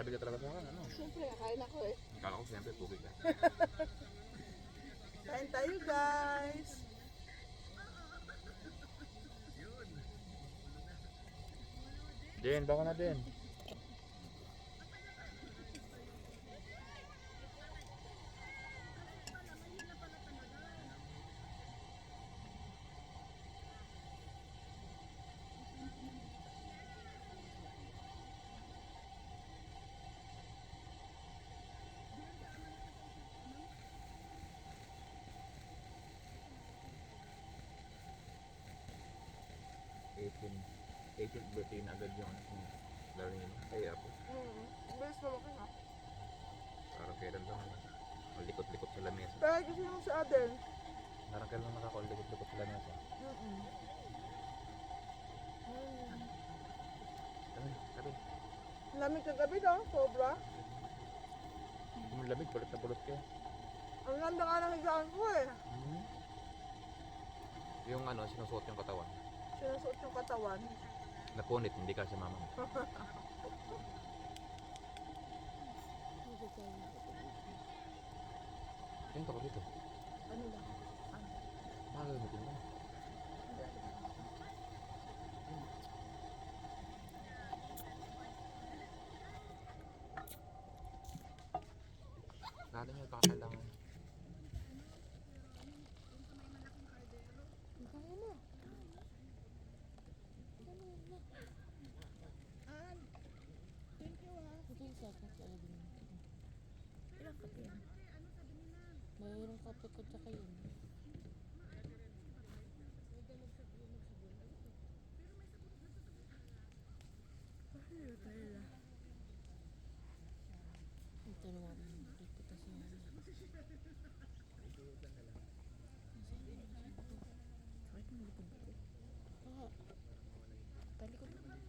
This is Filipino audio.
Sabi ka talaga sa akin, ano? Siyempre, kain ako eh. Akala ko siyempre tubig ka. Kain tayo guys. Din, baka na din. Eighteen 18th birthday na agad yung anak niya. Lalo niya, kaya ako. Bilis naman ka na. Parang kailan lang, malikot-likot sa lamesa. Kaya kasi naman sa atin. Parang kailan lang nakakalikot-likot sa lamesa. Tabi. Lamig kagabi no? Sobra. Hindi mo lamig, pulot na pulot ka. Ang ganda nga ng higaan ko eh. Yung ano, sinusuot yung katawan. Sinusuot yung katawan. Napunit, hindi kasi mama mo. Ayun ako dito. Ano lang? Makagamitin mo. Natin yung kakailangan. Kaya na. Thank you ha. Ito yung sakit sa alabing. Ilang kape yan? Mayroong kape ko tsaka yun. Ito naman. Ito siya. Bakit mo lipag ko? Ah, Talikod ko.